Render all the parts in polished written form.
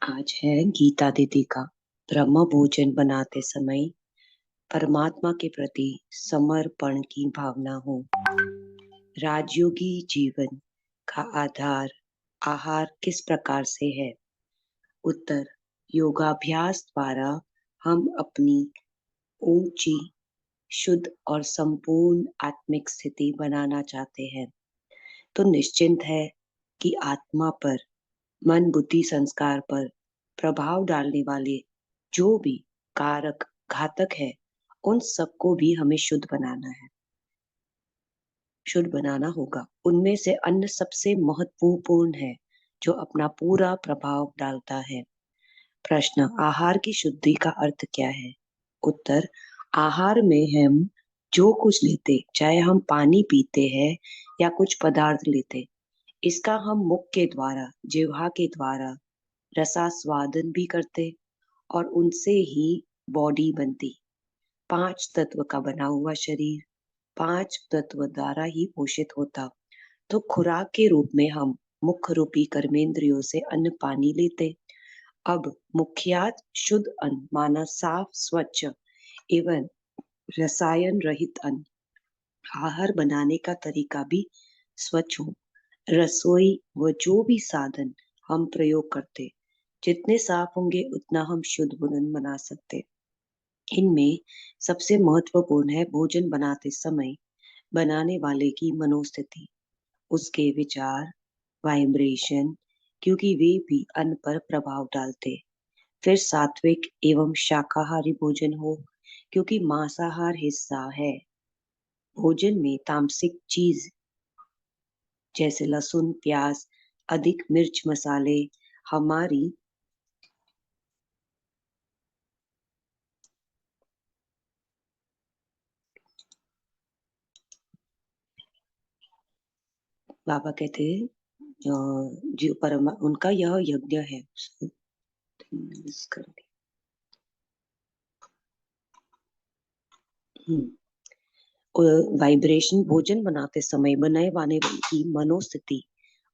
आज है गीता दीदी का ब्रह्म भोजन बनाते समय परमात्मा के प्रति समर्पण की भावना हो। राजयोगी जीवन का आधार आहार किस प्रकार से है? उत्तर, योगाभ्यास द्वारा हम अपनी ऊंची, शुद्ध और संपूर्ण आत्मिक स्थिति बनाना चाहते हैं। तो निश्चिंत है कि आत्मा पर, मन बुद्धि संस्कार पर प्रभाव डालने वाले जो भी कारक घातक है, उन सबको भी हमें शुद्ध बनाना होगा। उनमें से अन्न सबसे महत्वपूर्ण है, जो अपना पूरा प्रभाव डालता है। प्रश्न, आहार की शुद्धि का अर्थ क्या है? उत्तर, आहार में हम जो कुछ लेते, चाहे हम पानी पीते हैं या कुछ पदार्थ लेते, इसका हम मुख के द्वारा, जिह्वा के द्वारा रसास्वादन भी करते और उनसे ही बॉडी बनती। 5 तत्व का बना हुआ शरीर 5 तत्व द्वारा ही पोषित होता। तो खुराक के रूप में हम मुख्य रूपी कर्मेंद्रियों से अन्न पानी लेते। अब मुख्यात शुद्ध अन्न माना साफ स्वच्छ एवं रसायन रहित अन्न। आहार बनाने का तरीका भी स्वच्छ हो। रसोई व जो भी साधन हम प्रयोग करते, जितने साफ होंगे उतना हम शुद्ध भोजन बना सकते। इनमें सबसे महत्वपूर्ण है भोजन बनाते समय बनाने वाले की मनोस्थिति, उसके विचार, वाइब्रेशन, क्योंकि वे भी अन्न पर प्रभाव डालते। फिर सात्विक एवं शाकाहारी भोजन हो, क्योंकि मांसाहार हिस्सा है। भोजन में तामसिक चीज जैसे लहसुन प्याज, अधिक मिर्च मसाले हमारी बाबा कहते हैं जो परमा उनका यह यज्ञ है। वाइब्रेशन, भोजन बनाते समय बनाए वाले की मनोस्थिति,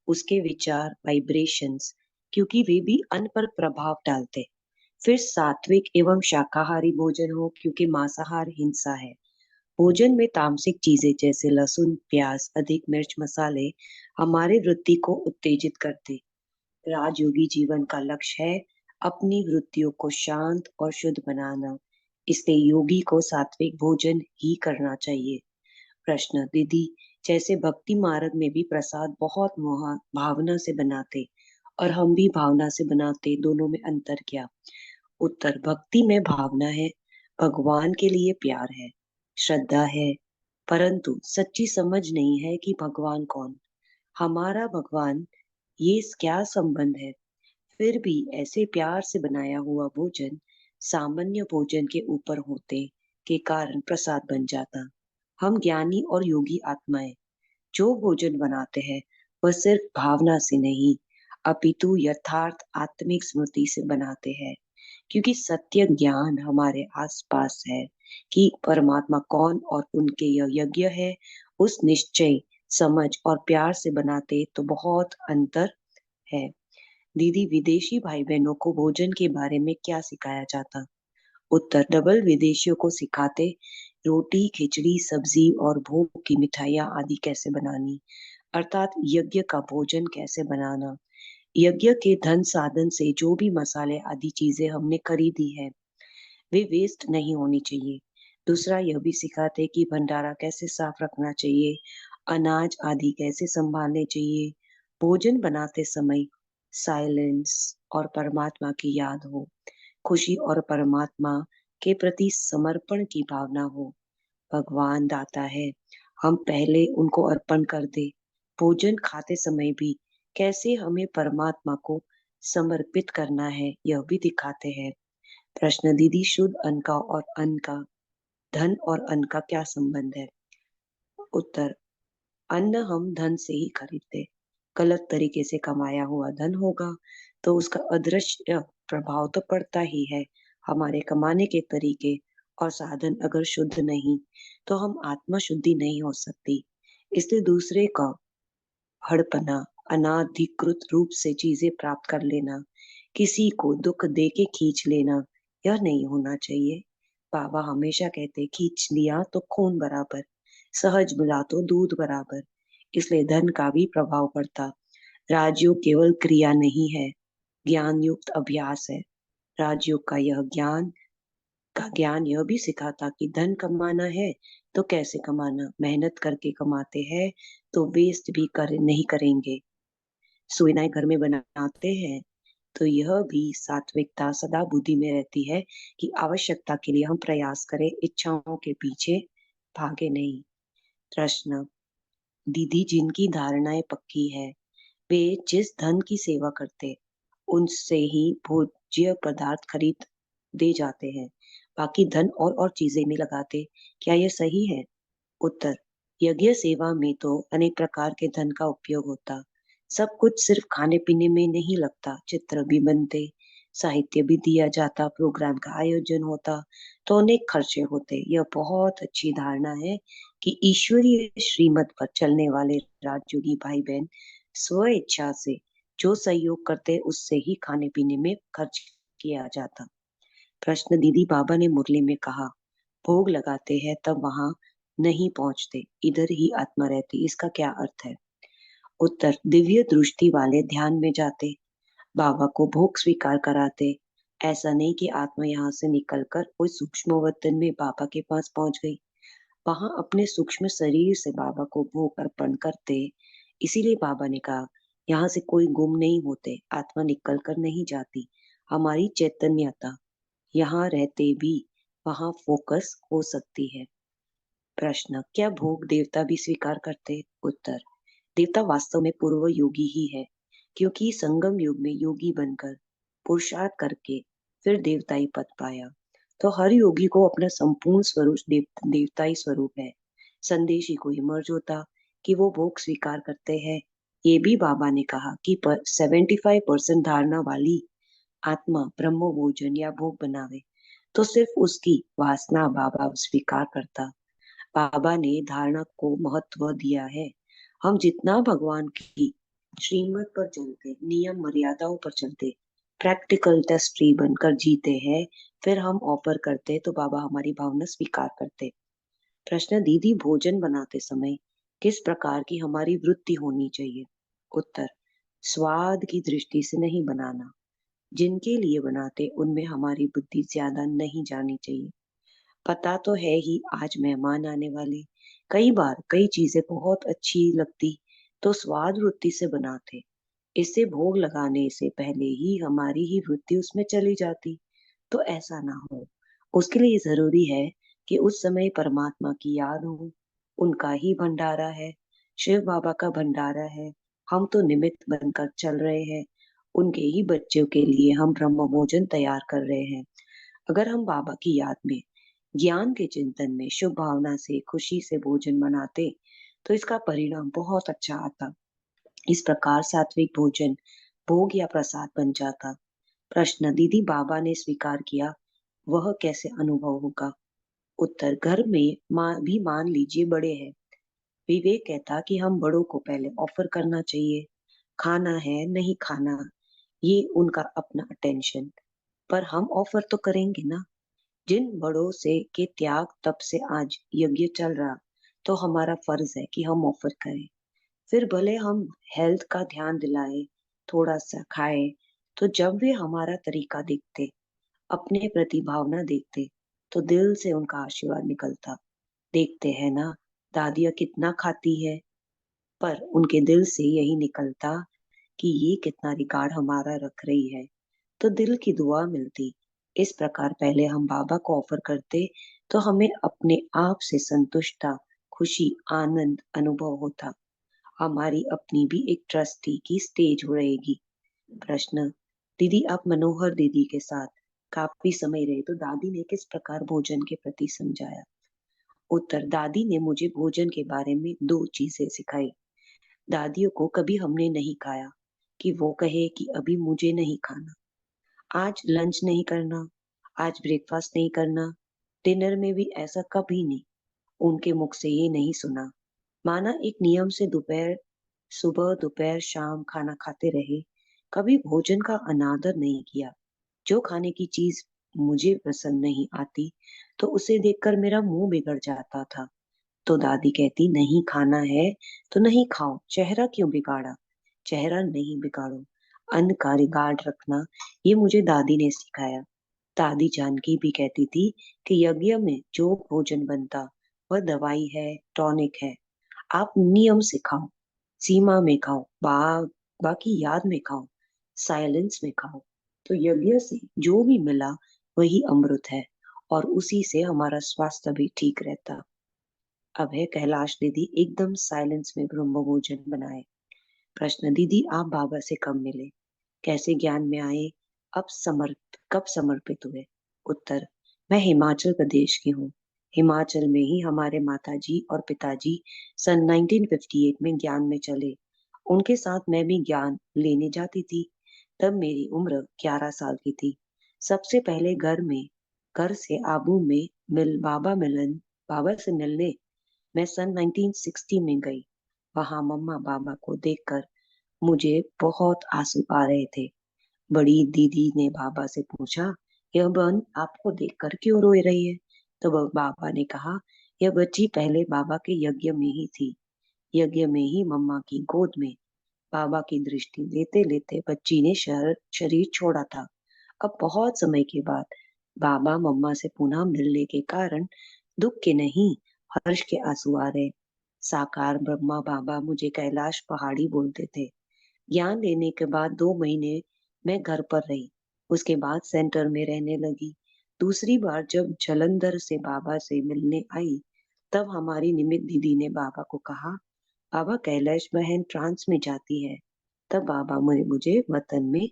उसके विचार, वाइब्रेशंस, क्योंकि वे भी अन्न पर प्रभाव डालते। फिर सात्विक एवं शाकाहारी भोजन हो, क्योंकि मांसाहार हिंसा है। भोजन में तामसिक चीजें जैसे लहसुन प्याज, अधिक मिर्च मसाले हमारे वृत्ति को उत्तेजित करते। राजयोगी जीवन का लक्ष्य है अपनी वृत्तियों को शांत और शुद्ध बनाना। इसलिए योगी को सात्विक भोजन ही करना चाहिए। प्रश्न, दीदी, जैसे भक्ति मार्ग में भी प्रसाद बहुत भावना से बनाते और हम भी भावना से बनाते, दोनों में अंतर क्या? उत्तर, भक्ति में भावना है, भगवान के लिए प्यार है, श्रद्धा है, परंतु सच्ची समझ नहीं है कि भगवान कौन, हमारा भगवान, ये क्या संबंध है। फिर भी ऐसे प्यार से बनाया हुआ भोजन सामान्य भोजन के ऊपर होते के कारण प्रसाद बन जाता। हम ज्ञानी और योगी आत्माएं जो भोजन बनाते हैं, वह सिर्फ भावना से नहीं, अपितु यथार्थ आत्मिक स्मृति से बनाते हैं। क्योंकि सत्य ज्ञान हमारे आसपास है कि परमात्मा कौन और उनके यह यज्ञ है, उस निश्चय, समझ और प्यार से बनाते तो बहुत अंतर है। दीदी, विदेशी भाई बहनों को भोजन के बारे में क्या सिखाया जाता? उत्तर, डबल विदेशियों को सिखाते रोटी खिचड़ी सब्जी और भोग की मिठाइयाँ आदि कैसे बनानी, अर्थात यज्ञ का भोजन कैसे बनाना। यज्ञ के धन साधन से जो भी मसाले आदि चीजें हमने खरीदी है, वे वेस्ट नहीं होनी चाहिए। दूसरा, यह भी सिखाते कि भंडारा कैसे साफ रखना चाहिए, अनाज आदि कैसे संभालने चाहिए। भोजन बनाते समय साइलेंस और परमात्मा की याद हो, खुशी और परमात्मा के प्रति समर्पण की भावना हो। भगवान दाता है, हम पहले उनको अर्पण कर दे। भोजन खाते समय भी कैसे हमें परमात्मा को समर्पित करना है, यह भी दिखाते हैं। प्रश्न, दीदी, शुद्ध अन्न का और अन्न का, धन और अन्न का क्या संबंध है? उत्तर, अन्न हम धन से ही खरीदते। गलत तरीके से कमाया हुआ धन होगा तो उसका अदृश्य प्रभाव तो पड़ता ही है। हमारे कमाने के तरीके और साधन अगर शुद्ध नहीं, तो हम आत्मा शुद्धि नहीं हो सकती। इसलिए दूसरे का हड़पना, अनाधिकृत रूप से चीजें प्राप्त कर लेना, किसी को दुख दे के खींच लेना यह नहीं होना चाहिए। बाबा हमेशा कहते खींच लिया तो खून बराबर, सहज मिला तो दूध बराबर। इसलिए धन का भी प्रभाव पड़ता। राजयोग केवल क्रिया नहीं है, ज्ञान युक्त अभ्यास है। राजयोग का ज्ञान यह भी सिखाता कि धन कमाना है तो कैसे कमाना, मेहनत करके कमाते हैं तो वेस्ट भी नहीं करेंगे। सुविधाएं घर में बनाते हैं तो यह भी सात्विकता सदा बुद्धि में रहती है कि आवश्यकता के लिए हम प्रयास करें, इच्छाओं के पीछे भागे नहीं। प्रश्न, दीदी जिनकी धारणाएं पक्की है वे जिस धन की सेवा करते उनसे ही भोज्य पदार्थ खरीद दे जाते हैं, बाकी धन और चीजें में लगाते। क्या यह सही है? उत्तर, यज्ञ सेवा में तो अनेक प्रकार के धन का उपयोग होता। सब कुछ सिर्फ खाने पीने में नहीं लगता। चित्र भी बनते, साहित्य भी दिया जाता, प्रोग्राम का आयोजन होता, तो अनेक खर्चे होते। यह बहुत अच्छी धारणा है कि ईश्वरीय श्रीमत पर चलने वाले राजयोगी भाई बहन स्व इच्छा से जो सहयोग करते उससे ही खाने पीने में खर्च किया जाता। प्रश्न, दीदी बाबा ने मुरली में कहा भोग लगाते हैं तब वहां नहीं पहुंचते, इधर ही आत्मा रहती, इसका क्या अर्थ है? उत्तर, दिव्य दृष्टि वाले ध्यान में जाते, बाबा को भोग स्वीकार कराते। ऐसा नहीं कि आत्मा यहाँ से निकलकर कोई सूक्ष्म वतन में बाबा के पास पहुंच गई, वहां अपने सूक्ष्म शरीर से बाबा को भोग अर्पण करते। इसीलिए बाबा ने कहा यहाँ से कोई गुम नहीं होते, आत्मा निकल कर नहीं जाती। हमारी चैतन्यता यहाँ रहते भी वहां फोकस हो सकती है। प्रश्न, क्या भोग देवता भी स्वीकार करते? उत्तर, देवता वास्तव में पूर्व योगी ही है, क्योंकि संगम युग में योगी बनकर पुरुषार्थ करके फिर देवताई पद पाया। तो हर योगी को अपना संपूर्ण स्वरूप देवताई स्वरूप है। संदेश ही को इमर्ज होता कि वो भोग स्वीकार करते हैं। ये भी बाबा ने कहा कि 75% धारणा वाली आत्मा ब्रह्म भोजन या भोग बनावे तो सिर्फ उसकी वासना बाबा स्वीकार करता। बाबा ने धारणा को महत्व दिया है। हम जितना भगवान की श्रीमत पर चलते, नियम मर्यादाओं पर चलते, प्रैक्टिकल टेस्ट ट्री बनकर जीते हैं, फिर हम ऑफर करते तो बाबा हमारी भावना स्वीकार करते। प्रश्न, दीदी भोजन बनाते समय किस प्रकार की हमारी वृत्ति होनी चाहिए? उत्तर, स्वाद की दृष्टि से नहीं बनाना। जिनके लिए बनाते उनमें हमारी बुद्धि ज्यादा नहीं जानी चाहिए। पता तो है ही आज मेहमान आने वाले, कई बार कई चीजें बहुत अच्छी लगती तो स्वाद वृत्ति से बनाते, इससे भोग लगाने से पहले ही हमारी ही वृत्ति उसमें चली जाती। तो ऐसा ना हो, उसके लिए जरूरी है कि उस समय परमात्मा की याद हो, उनका ही भंडारा है, शिव बाबा का भंडारा है। हम तो निमित्त बनकर चल रहे हैं, उनके ही बच्चों के लिए हम ब्रह्म भोजन तैयार कर रहे हैं। अगर हम बाबा की याद में, ज्ञान के चिंतन में, शुभ भावना से, खुशी से भोजन बनाते तो इसका परिणाम बहुत अच्छा आता। इस प्रकार सात्विक भोजन भोग या प्रसाद बन जाता। प्रश्न, दीदी बाबा ने स्वीकार किया वह कैसे अनुभव होगा? उत्तर, घर में भी मान लीजिए बड़े हैं, विवेक कहता कि हम बड़ों को पहले ऑफर करना चाहिए, खाना है नहीं खाना ये उनका अपना अटेंशन, पर हम ऑफर तो करेंगे ना। जिन बड़ों से के त्याग तब से आज यज्ञ चल रहा, तो हमारा फर्ज है कि हम ऑफर करें। फिर भले हम हेल्थ का ध्यान दिलाए, थोड़ा सा खाए, तो जब वे हमारा तरीका देखते, अपने प्रति भावना देखते, तो दिल से उनका आशीर्वाद निकलता। देखते हैं ना, दादियाँ कितना खाती है, पर उनके दिल से यही निकलता कि ये कितना रिकॉर्ड हमारा रख रही है, तो दिल की दुआ मिलती। इस प्रकार पहले हम बाबा को ऑफर करते तो हमें अपने आप से संतुष्टता, खुशी, आनंद अनुभव होता। हमारी अपनी भी एक ट्रस्टी की स्टेज रहेगी। प्रश्न, दीदी आप मनोहर दीदी के साथ काफी समय रहे तो दादी ने किस प्रकार भोजन के प्रति समझाया? उत्तर, दादी ने मुझे भोजन के बारे में दो चीजें सिखाई। दादियों को कभी हमने नहीं खाया कि वो कहे कि अभी मुझे नहीं खाना, आज लंच नहीं करना, आज ब्रेकफास्ट नहीं करना, डिनर में भी ऐसा कभी नहीं। उनके मुख से ये नहीं सुना। माना एक नियम से दोपहर, सुबह दोपहर शाम खाना खाते रहे, कभी भोजन का अनादर नहीं किया। जो खाने की चीज मुझे पसंद नहीं आती तो उसे देखकर मेरा मुंह बिगड़ जाता था। तो दादी कहती, नहीं खाना है तो नहीं खाओ, चेहरा क्यों बिगाड़ा। चेहरा नहीं बिगाड़ो, अन्न का रिगार्ड रखना, ये मुझे दादी ने सिखाया। दादी जानकी भी कहती थी कि यज्ञ में जो भोजन बनता वह दवाई है, टॉनिक है। आप नियम से खाओ, सीमा में खाओ, बाकी याद में खाओ, साइलेंस में खाओ। तो यज्ञ से जो भी मिला वही अमृत है, और उसी से हमारा स्वास्थ्य भी ठीक रहता। अब है कैलाश दीदी एकदम साइलेंस में ब्रह्म भोजन बनाए। प्रश्न, दीदी आप बाबा से कब मिले, कैसे ज्ञान में आए, कब समर्पित हुए। उत्तर, मैं हिमाचल प्रदेश की हूँ। हिमाचल में ही हमारे माताजी और पिताजी सन 1958 में ज्ञान में चले। उनके साथ मैं भी ज्ञान लेने जाती थी। तब मेरी उम्र 11 साल की थी। सबसे पहले घर से आबू में बाबा से मिलने मैं सन 1960 में गई। वहां मम्मा बाबा को देखकर मुझे बहुत आंसू आ रहे थे। बड़ी दीदी ने बाबा से पूछा, यह बहन आपको देखकर क्यों रो रही है। तो बाबा ने कहा, यह बच्ची पहले बाबा के यज्ञ में ही थी, यज्ञ में ही मम्मा की गोद में। बाबा की दृष्टि लेते लेते बच्ची ने शरीर छोड़ा था। अब बहुत समय के बाद बाबा मम्मा से पुनः मिलने के कारण दुख के नहीं, हर्ष के आंसू आ रहे। साकार ब्रह्मा बाबा मुझे कैलाश पहाड़ी बोलते थे। ज्ञान लेने के बाद 2 महीने मैं घर पर रही। उसके बाद सेंटर में रहने लगी। दूसरी बार जब जलंधर से बाबा से मिलने आई, तब हमारी निमित दीदी ने बाबा को कहा, बाबा कैलाश बहन ट्रांस में जाती है। तब बाबा ने मुझे वतन में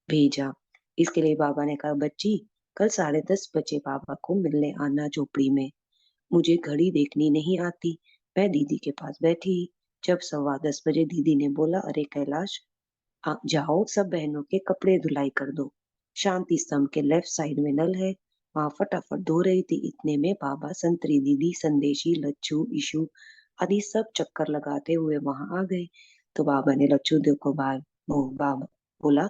भेजा। इसके लिए बाबा ने कहा, बच्ची कल 10:30 बजे बाबा को मिलने आना झोपड़ी में। मुझे घड़ी देखनी नहीं आती, मैं दीदी के पास बैठी। जब 10:15 बजे दीदी ने बोला, अरे कैलाश, आप जाओ सब बहनों के कपड़े धुलाई कर दो। शांति स्तंभ के लेफ्ट साइड में नल है, वहां फटाफट धो रही थी। इतने में बाबा, संतरी दीदी, संदेशी, लच्छू, ईशु आदि सब चक्कर लगाते हुए वहां आ गए। तो बाबा ने लच्छू देव को बाबा बोला,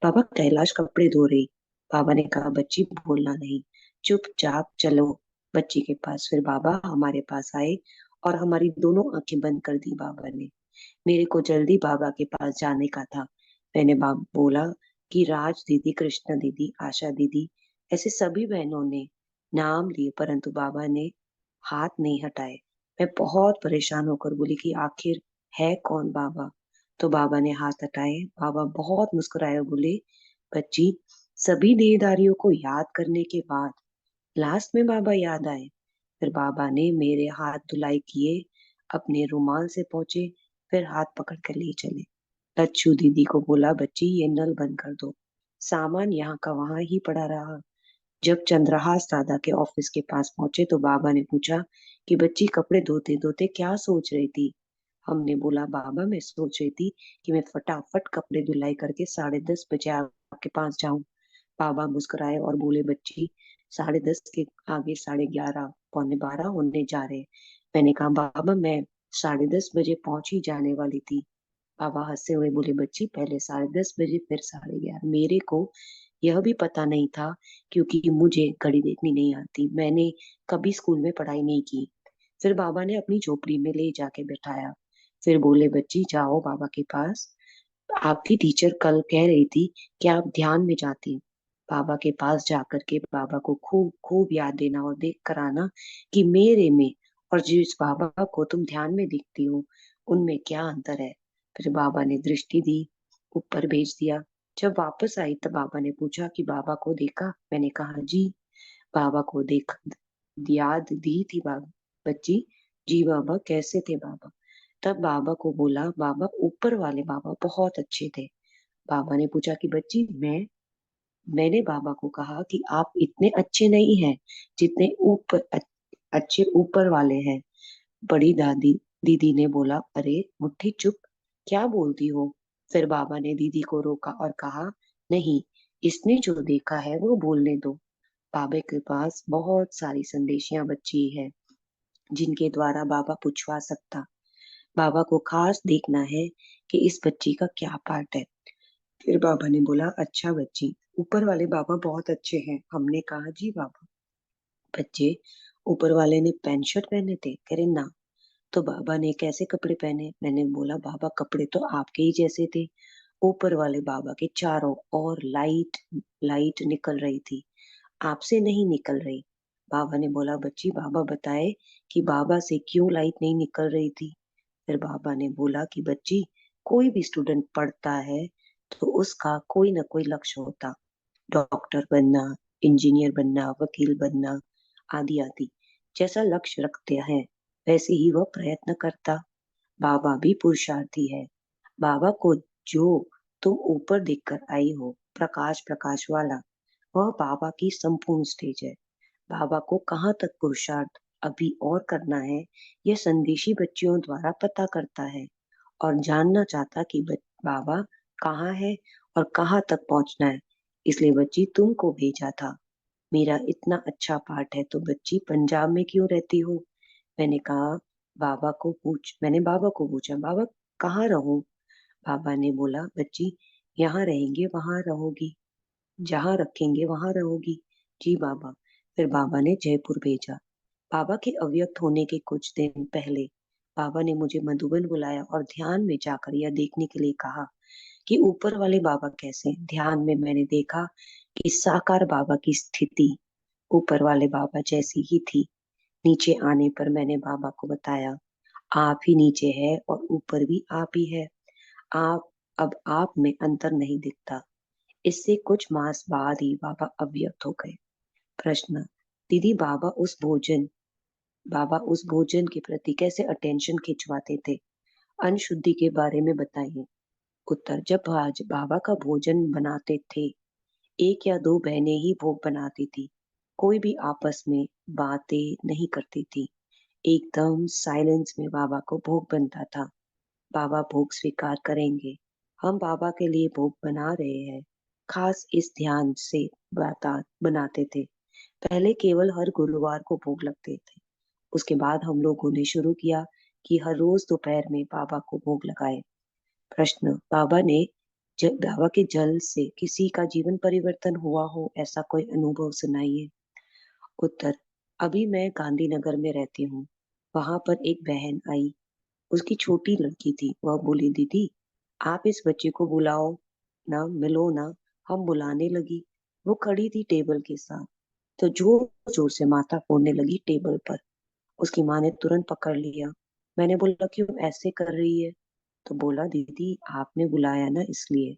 बाबा कैलाश कपड़े धो रही। बाबा ने कहा, बच्ची बोलना नहीं, चुपचाप चलो बच्ची के पास। फिर बाबा हमारे पास आए और हमारी दोनों आंखें बंद कर दी बाबा ने। मेरे को जल्दी बाबा के पास जाने का था। मैंने बाप बोला कि राज दीदी, कृष्णा दीदी, आशा दीदी, ऐसे सभी बहनों ने नाम लिए, परंतु बाबा ने हाथ नहीं हटाए। मैं बहुत परेशान होकर बोली कि आखिर है कौन बाबा। तो बाबा ने हाथ हटाए। बाबा बहुत मुस्कुराए और बोले, बच्ची, सभी देहधारियों को याद करने के बाद लास्ट में बाबा याद आए। फिर बाबा ने मेरे हाथ धुलाई किए, अपने रुमाल से पोंछे, फिर हाथ पकड़ कर ले चले। लच्छू दीदी को बोला, बच्ची ये नल बंद कर दो। सामान यहाँ का वहां ही पड़ा रहा। जब चंद्रहास दादा के ऑफिस के पास पहुंचे तो बाबा ने पूछा कि बच्ची कपड़े धोते धोते क्या सोच रही थी। हमने बोला, बाबा मैं सोच रही थी कि मैं फटाफट कपड़े धुलाई करके 10:30 बजे आपके पास जाऊं। बाबा मुस्कुराए और बोले, बच्ची 10:30 के आगे 11:30 11:45 होने जा रहे। मैंने कहा, बाबा मैं 10:30 बजे पहुंच ही जाने वाली थी। बाबा हंसते हुए बोले, बच्ची पहले 10:30 बजे फिर 11:30। मेरे को यह भी पता नहीं था, क्योंकि मुझे घड़ी देखनी नहीं आती, मैंने कभी स्कूल में पढ़ाई नहीं की। फिर बाबा ने अपनी झोपड़ी में ले जाके बैठाया। फिर बोले, बच्ची जाओ बाबा के पास, आपकी टीचर कल कह रही थी कि आप ध्यान में जाती हैं। बाबा के पास जाकर के बाबा को खूब खूब याद देना और देख कर आना कि मेरे में और जिस बाबा को तुम ध्यान में दिखती हो उनमें क्या अंतर है। फिर बाबा ने दृष्टि दी, ऊपर भेज दिया। जब वापस आई तब बाबा ने पूछा कि बाबा को देखा। मैंने कहा, जी। बाबा को देख याद दी थी बाबा। बच्ची, जी बाबा कैसे थे बाबा। तब बाबा को बोला, बाबा ऊपर वाले बाबा बहुत अच्छे थे। बाबा ने पूछा कि बच्ची, मैंने बाबा को कहा कि आप इतने अच्छे नहीं हैं जितने अच्छे ऊपर वाले हैं। बड़ी दादी दीदी ने बोला, अरे मुट्ठी चुप, क्या बोलती हो। फिर बाबा ने दीदी को रोका और कहा, नहीं, इसने जो देखा है वो बोलने दो। बाबा के पास बहुत सारी संदेशियां बची है जिनके द्वारा बाबा पूछवा सकता। बाबा को खास देखना है कि इस बच्ची का क्या पार्ट है। फिर बाबा ने बोला, अच्छा बच्ची, ऊपर वाले बाबा बहुत अच्छे हैं। हमने कहा, जी बाबा। बच्चे, ऊपर वाले ने पैंट शर्ट पहने थे? कह रहे ना। तो बाबा ने कैसे कपड़े पहने? मैंने बोला, बाबा कपड़े तो आपके ही जैसे थे। ऊपर वाले बाबा के चारों और लाइट लाइट निकल रही थी, आपसे नहीं निकल रही। बाबा ने बोला, बच्ची बाबा बताए कि बाबा से क्यों लाइट नहीं निकल रही थी। फिर बाबा ने बोला कि बच्ची, कोई भी स्टूडेंट पढ़ता है तो उसका कोई ना कोई लक्ष्य होता, डॉक्टर बनना, इंजीनियर बनना, वकील बनना, आदि आदि। जैसा लक्ष्य रखते हैं वैसे ही वह प्रयत्न करता। बाबा भी पुरुषार्थी है। बाबा को जो तुम ऊपर देखकर आई हो, प्रकाश प्रकाश वाला, वह बाबा की संपूर्ण स्टेज है। बाबा को कहाँ तक पुरुषार्थ अभी और करना है, यह संदेशी बच्चियों द्वारा पता करता है और जानना चाहता कि बाबा कहाँ है और कहाँ तक पहुंचना है। इसलिए बच्ची तुमको भेजा था। मेरा इतना अच्छा पाठ है तो बच्ची पंजाब में क्यों रहती हो? मैंने कहा, मैंने बाबा को पूछा, बाबा कहाँ रहूं? बाबा ने बोला, बच्ची यहाँ रहेंगे वहां रहोगी, जहाँ रखेंगे वहां रहोगी। जी बाबा। फिर बाबा ने जयपुर भेजा। बाबा के अव्यक्त होने के कुछ दिन पहले बाबा ने मुझे मधुबन बुलाया और ध्यान में जाकर यह देखने के लिए कहा कि ऊपर वाले बाबा कैसे हैं। ध्यान में मैंने देखा कि साकार बाबा की स्थिति ऊपर वाले बाबा जैसी ही थी। नीचे आने पर मैंने बाबा को बताया, आप ही नीचे है और ऊपर भी आप ही है। आप अब आप में अंतर नहीं दिखता। इससे कुछ मास बाद ही बाबा अव्यक्त हो गए। प्रश्न, दीदी बाबा उस भोजन के प्रति कैसे अटेंशन खिंचवाते थे? अन्न शुद्धि के बारे में बताइए। उत्तर, जब आज बाबा का भोजन बनाते थे, एक या दो बहनें ही भोग बनाती थी। कोई भी आपस में बातें नहीं करती थी। एकदम साइलेंस में बाबा को भोग बनता था। बाबा भोग स्वीकार करेंगे, हम बाबा के लिए भोग बना रहे हैं, खास इस ध्यान से बता बनाते थे। पहले केवल हर गुरुवार को भोग लगते थे। उसके बाद हम लोगों ने शुरू किया कि हर रोज दोपहर में बाबा को भोग लगाए। प्रश्न, बाबा के जल से किसी का जीवन परिवर्तन हुआ हो, ऐसा कोई अनुभव सुनाइए। उत्तर, अभी मैं गांधीनगर में रहती हूँ। वहां पर एक बहन आई, उसकी छोटी लड़की थी। वह बोली, दीदी आप इस बच्चे को बुलाओ ना, मिलो ना। हम बुलाने लगी। वो खड़ी थी टेबल के साथ, तो जोर जोर से माथा फोड़ने लगी टेबल पर। उसकी माँ ने तुरंत पकड़ लिया। मैंने बोला, क्यों ऐसे कर रही है? तो बोला, दीदी आपने बुलाया ना इसलिए।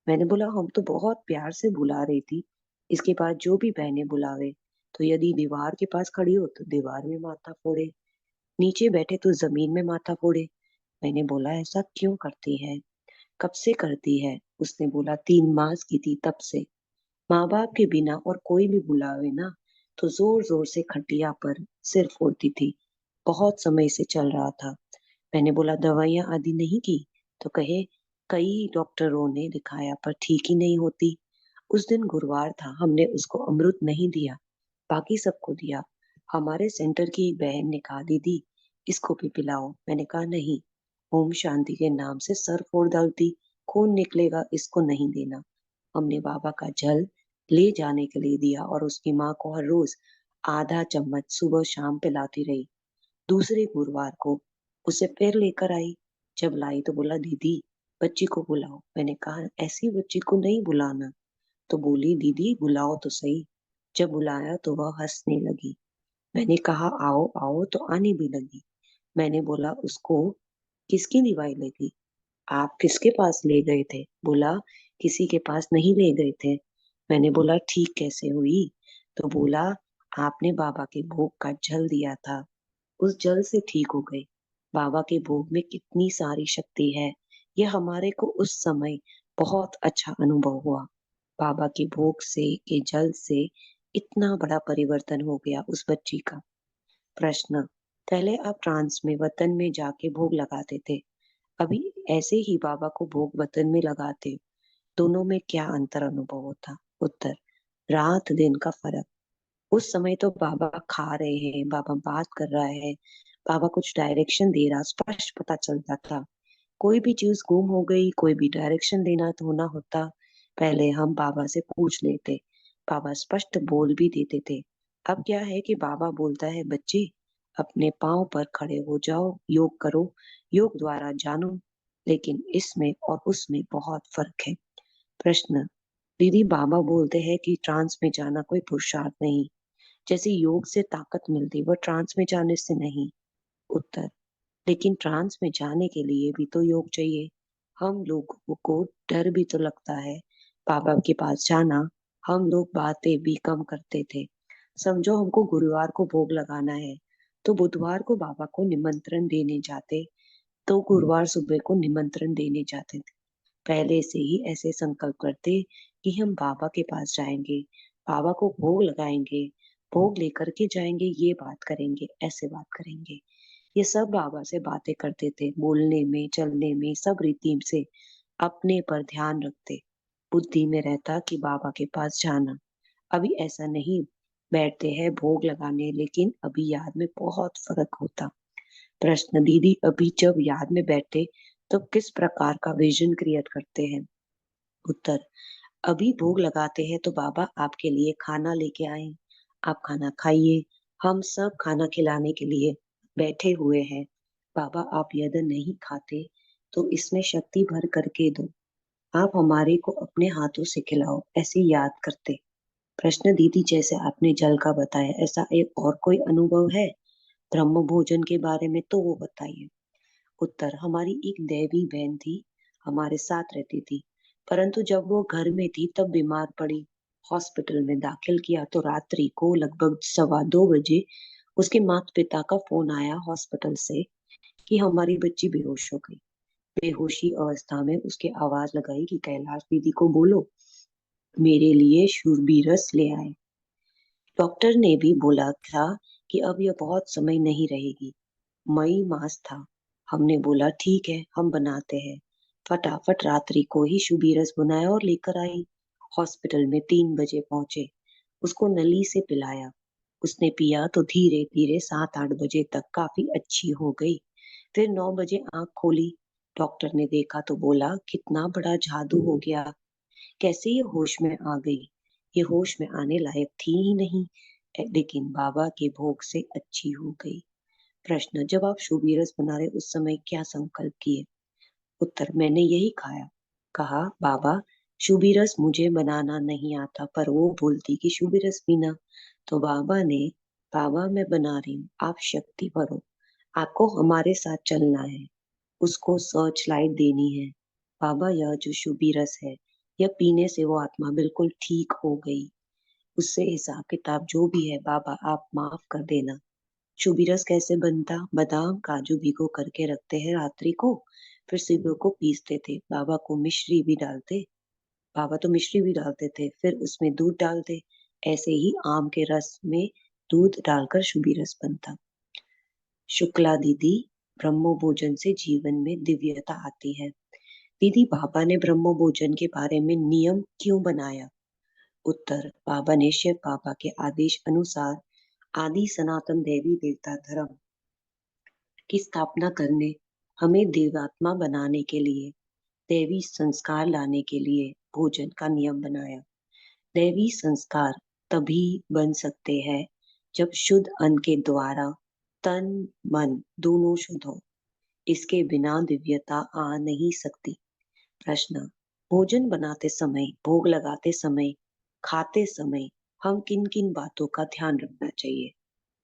मैंने बोला, हम तो बहुत प्यार से बुला रही थी। इसके बाद जो भी बहनें बुलावे, तो यदि दीवार के पास खड़ी हो तो दीवार में माथा फोड़े, नीचे बैठे तो जमीन में माथा फोड़े। मैंने बोला, ऐसा क्यों करती है, कब से करती है? उसने बोला, 3 मास की थी तब से। माँ बाप के बिना और कोई भी बुलावे ना, तो जोर जोर से खटिया पर सिर फोड़ती थी। बहुत समय से चल रहा था। मैंने बोला, दवाइयां आदि नहीं की? तो कहे, कई डॉक्टरों ने दिखाया पर ठीक ही नहीं होती। उस दिन गुरुवार था, हमने उसको अमृत नहीं दिया, बाकी सबको दिया। हमारे सेंटर की एक बहन ने कहा, दीदी इसको भी पिलाओ। मैंने कहा, नहीं, ओम शांति के नाम से सर फोड़ डालती, खून निकलेगा, इसको नहीं देना। हमने बाबा का जल ले जाने के लिए दिया और उसकी माँ को हर रोज आधा चम्मच सुबह शाम पिलाती रही। दूसरे गुरुवार को उसे फिर लेकर आई। जब लाई तो बोला, दीदी बच्ची को बुलाओ। मैंने कहा, ऐसी बच्ची को नहीं बुलाना। तो बोली, दीदी बुलाओ तो सही। जब बुलाया तो वह हंसने लगी। मैंने कहा, आओ आओ, तो आने भी लगी। मैंने बोला, उसको किसकी दवाई लगी? आप किसके पास ले गए थे? बोला, किसी के पास नहीं ले गए थे। मैंने बोला, ठीक कैसे हुई? तो बोला, आपने बाबा के भोग का जल दिया था, उस जल से ठीक हो गई। बाबा के भोग में कितनी सारी शक्ति है, यह हमारे को उस समय बहुत अच्छा अनुभव हुआ। बाबा के भोग से के जल से इतना बड़ा परिवर्तन हो गया उस बच्ची का। प्रश्न, पहले आप ट्रांस में वतन में जाके भोग लगाते थे, अभी ऐसे ही बाबा को भोग वतन में लगाते हो, दोनों में क्या अंतर अनुभव होता? उत्तर, रात दिन का फर्क। उस समय तो बाबा खा रहे हैं, बाबा बात कर रहा है, बाबा कुछ डायरेक्शन दे रहा, स्पष्ट पता चलता था। कोई भी चीज गुम हो गई, कोई भी डायरेक्शन देना तो होना होता, पहले हम बाबा से पूछ लेते। बाबा स्पष्ट बोल भी देते थे। अब क्या है कि बाबा बोलता है, बच्चे अपने पाँव पर खड़े हो जाओ, योग करो, योग द्वारा जानो। लेकिन इसमें और उसमें बहुत फर्क है। प्रश्न। दीदी, बाबा बोलते हैं कि ट्रांस में जाना कोई पुरुषार्थ नहीं, जैसे योग से ताकत मिलती वह ट्रांस में जाने से नहीं। उत्तर। लेकिन ट्रांस में जाने के लिए भी तो योग चाहिए। हम लोगों को डर भी तो लगता है बाबा के पास जाना। हम लोग बातें भी कम करते थे। समझो हमको गुरुवार को भोग लगाना है, तो बुधवार को बाबा को निमंत्रण देने जाते, तो गुरुवार सुबह को निमंत्रण देने जाते थे। पहले से ही ऐसे संकल्प करते कि हम बाबा के पास जाएंगे, बाबा को भोग लगाएंगे, भोग लेकर के जाएंगे, ये बात करेंगे, ऐसे बात करेंगे। ये सब बाबा से बातें करते थे, बोलने में, चलने में, सब रीति से अपने पर ध्यान रखते। बुद्धि में रहता कि बाबा के पास जाना। अभी ऐसा नहीं, बैठते हैं भोग लगाने, लेकिन अभी याद में बहुत फर्क होता। प्रश्न। दीदी, अभी जब याद में बैठे तो किस प्रकार का विजन क्रिएट करते हैं? उत्तर। अभी भोग लगाते हैं तो बाबा आपके लिए खाना लेके आए, आप खाना खाइए, हम सब खाना खिलाने के लिए बैठे हुए हैं। बाबा, आप यदि नहीं खाते तो इसमें शक्ति भर करके दो, आप हमारे को अपने हाथों से खिलाओ, ऐसे याद करते। प्रश्न। दीदी, जैसे आपने जल का बताया, ऐसा एक और कोई अनुभव है ब्रह्म भोजन के बारे में, तो वो बताइए। उत्तर। हमारी एक देवी बहन थी, हमारे साथ रहती थी, परंतु जब वो घर में थी तब बीमार पड़ी, हॉस्पिटल में दाखिल किया, तो रात्रि को लगभग 1:15 बजे उसके माता पिता का फोन आया हॉस्पिटल से कि हमारी बच्ची बेहोश हो गई। बेहोशी अवस्था में उसके आवाज लगाई कि कैलाश दीदी को बोलो मेरे लिए शूरबी रस ले आए। डॉक्टर ने भी बोला था कि अब यह बहुत समय नहीं रहेगी। मई मास था। हमने बोला ठीक है, हम बनाते हैं। फटाफट रात्रि को ही शुभी रस बनाया और लेकर आई। हॉस्पिटल में 3 बजे पहुंचे, उसको नली से पिलाया। उसने पिया तो धीरे धीरे 7-8 बजे तक काफी अच्छी हो गई। फिर 9 बजे आंख खोली। डॉक्टर ने देखा तो बोला, कितना बड़ा जादू हो गया, कैसे ये होश में आ गई। ये होश में आने लायक थी ही नहीं, लेकिन बाबा के भोग से अच्छी हो गई। प्रश्न। जब आप शुभी रस बना रहे उस समय क्या संकल्प किए? उत्तर। मैंने यही खाया, कहा बाबा शुभी रस मुझे बनाना नहीं आता, पर वो बोलती कि शुभी रस पीना, तो बाबा ने, बाबा मैं बना रही हूँ, आप शक्ति भरो, आपको हमारे साथ चलना है, उसको सर्च लाइट देनी है। बाबा, यह जो शुभी रस है, यह पीने से वो आत्मा बिल्कुल ठीक हो गई। उससे हिसाब किताब जो भी है बाबा आप माफ कर देना। शुभी रस कैसे बनता? बादाम काजू भिगो करके रखते हैं रात्रि को, फिर सुबह को पीसते थे। बाबा को मिश्री भी डालते, बाबा तो मिश्री भी डालते थे, फिर उसमें दूध डालते। ऐसे ही आम के रस में दूध डालकर शुभी रस बनता। शुक्ला दीदी, ब्रह्म भोजन से जीवन में दिव्यता आती है। दीदी, बाबा ने ब्रह्म भोजन के बारे में नियम क्यों बनाया? उत्तर। बाबा ने शिव बाबा के आदेश अनुसार आदि सनातन देवी देवता धर्म की स्थापना करने, हमें देवात्मा बनाने के लिए, दैवी संस्कार लाने के लिए भोजन का नियम बनाया। दैवी संस्कार तभी बन सकते हैं जब शुद्ध अन्न के द्वारा तन मन दोनों शुद्ध हो। इसके बिना दिव्यता आ नहीं सकती। प्रश्न। भोजन बनाते समय, भोग लगाते समय, खाते समय हम किन किन बातों का ध्यान रखना चाहिए?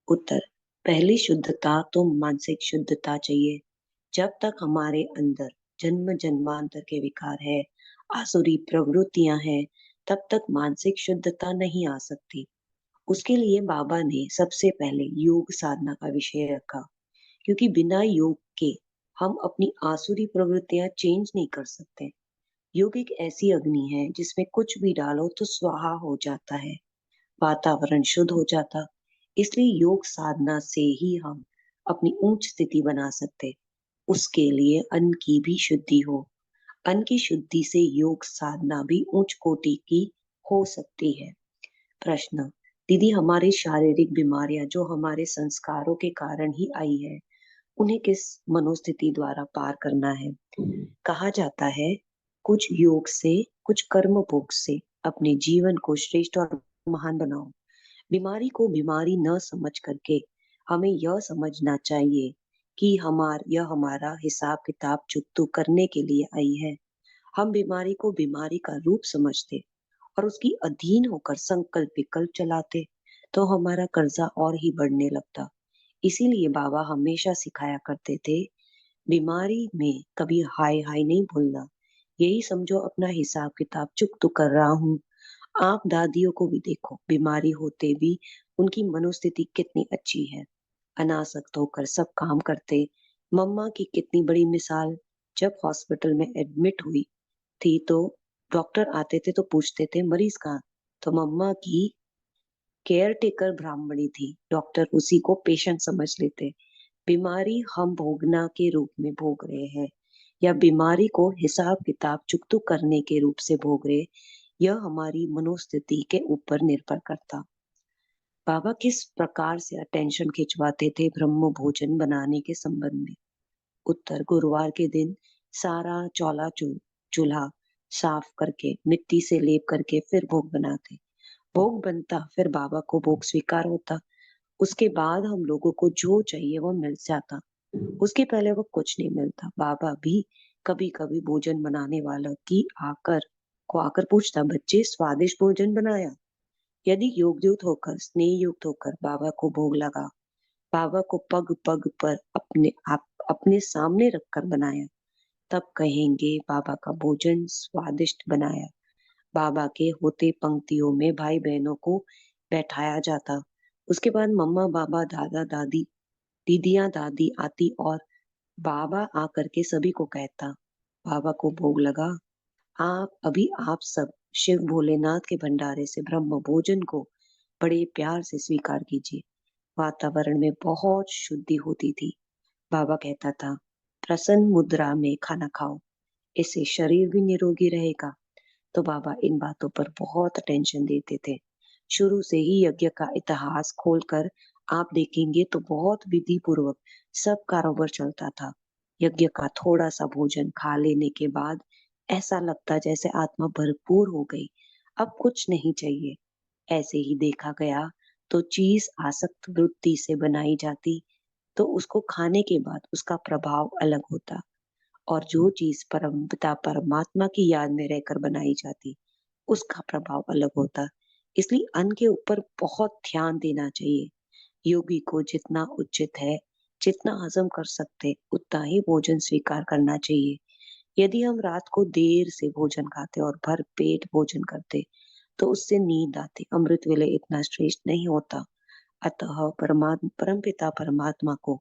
उत्तर। पहली शुद्धता तो मानसिक शुद्धता चाहिए। जब तक हमारे अंदर जन्म जन्मांतर के विकार है, आसुरी प्रवृत्तियां हैं, तब तक मानसिक शुद्धता नहीं आ सकती। उसके लिए बाबा ने सबसे पहले योग साधना का विषय रखा, क्योंकि बिना योग के हम अपनी आसुरी प्रवृत्तियां चेंज नहीं कर सकते। योग एक ऐसी अग्नि है जिसमें कुछ भी डालो तो स्वाहा हो जाता है, वातावरण शुद्ध हो जाता। इसलिए योग साधना से ही हम अपनी उच्च स्थिति बना सकते। उसके लिए अन्न की भी शुद्धि हो। अन्न की शुद्धि से योग साधना भी उच्च कोटि की हो सकती है। प्रश्न। दीदी, हमारी शारीरिक बीमारियां जो हमारे संस्कारों के कारण ही आई है, उन्हें किस मनोस्थिति द्वारा पार करना है। कहा जाता है, कुछ योग से, कुछ कर्म भोग से अपने जीवन को श्रेष्ठ और महान बनाओ। बीमारी को बीमारी न समझ करके हमें यह समझना चाहिए कि यह हमारा हिसाब किताब चुकता करने के लिए आई है। हम बीमारी को बीमारी का रूप समझते और उसकी अधीन होकर संकल्प विकल्प चलाते तो हमारा कर्जा और ही बढ़ने लगता। इसीलिए बाबा हमेशा सिखाया करते थे, बीमारी में कभी हाय हाय नहीं भूलना, यही समझो अपना हिसाब किताब चुकता कर रहा हूँ। आप दादियों को भी देखो, बीमारी होते भी उनकी मनोस्थिति कितनी अच्छी है, अनासक्त होकर सब काम करते। मम्मा की कितनी बड़ी मिसाल, जब हॉस्पिटल में एडमिट हुई थी तो डॉक्टर आते थे तो पूछते थे मरीज कहाँ, तो मम्मा की केयर टेकर ब्राह्मणी थी, डॉक्टर उसी को पेशेंट समझ लेते। बीमारी हम भोगना के रूप में भोग रहे हैं या बीमारी को हिसाब किताब चुकतू करने के रूप से भोग रहे, यह हमारी मनोस्थिति के ऊपर निर्भर करता। बाबा किस प्रकार से अटेंशन खिंचवाते थे ब्रह्म भोजन बनाने के संबंध में। उत्तर, गुरुवार के दिन सारा चूल्हा साफ करके मिट्टी से लेप करके फिर भोग बनाते। भोग बनता, फिर बाबा को भोग स्वीकार होता। उसके बाद हम लोगों को जो चाहिए वो मिल जाता, उसके पहले वो कुछ नहीं मिलता। बाबा भी कभी कभी भोजन बनाने वाला की आकर पूछता, बच्चे स्वादिष्ट भोजन बनाया। यदि योगयुक्त होकर स्नेह युक्त होकर बाबा को भोग लगा, बाबा को पग पग पर अपने सामने रखकर बनाया, तब कहेंगे बाबा का भोजन स्वादिष्ट बनाया। बाबा के होते पंक्तियों में भाई बहनों को बैठाया जाता। उसके बाद मम्मा बाबा दादा दादी दीदियां दादी आती और बाबा आकर के सभी को कहता, बाबा को भोग लगा। आप सब शिव भोलेनाथ के भंडारे से ब्रह्म भोजन को बड़े प्यार से स्वीकार कीजिए। वातावरण में बहुत शुद्धि होती थी। बाबा कहता था, प्रसन्न मुद्रा में खाना खाओ, इससे शरीर भी निरोगी रहेगा। तो बाबा इन बातों पर बहुत अटेंशन देते थे। शुरू से ही यज्ञ का इतिहास खोलकर आप देखेंगे तो बहुत विधि पूर्वक सब कारोबार चलता था। यज्ञ का थोड़ा सा भोजन खा लेने के बाद ऐसा लगता जैसे आत्मा भरपूर हो गई, अब कुछ नहीं चाहिए। ऐसे ही देखा गया तो चीज आसक्त वृत्ति से बनाई जाती तो उसको खाने के बाद उसका प्रभाव अलग होता, और जो चीज परम पिता परमात्मा की याद में रहकर बनाई जाती उसका प्रभाव अलग होता। इसलिए अन्न के ऊपर बहुत ध्यान देना चाहिए। योगी को जितना उचित है, जितना हजम कर सकते उतना ही भोजन स्वीकार करना चाहिए। यदि हम रात को देर से भोजन खाते और भर पेट भोजन करते तो उससे नींद आती, अमृत वेले इतना श्रेष्ठ नहीं होता। अतः परम पिता परमात्मा को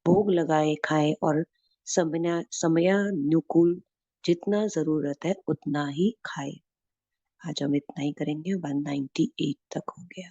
भोग लगाए खाए और समयानुकूल जितना जरूरत है उतना ही खाए। आज हम इतना ही करेंगे, 198 तक हो गया।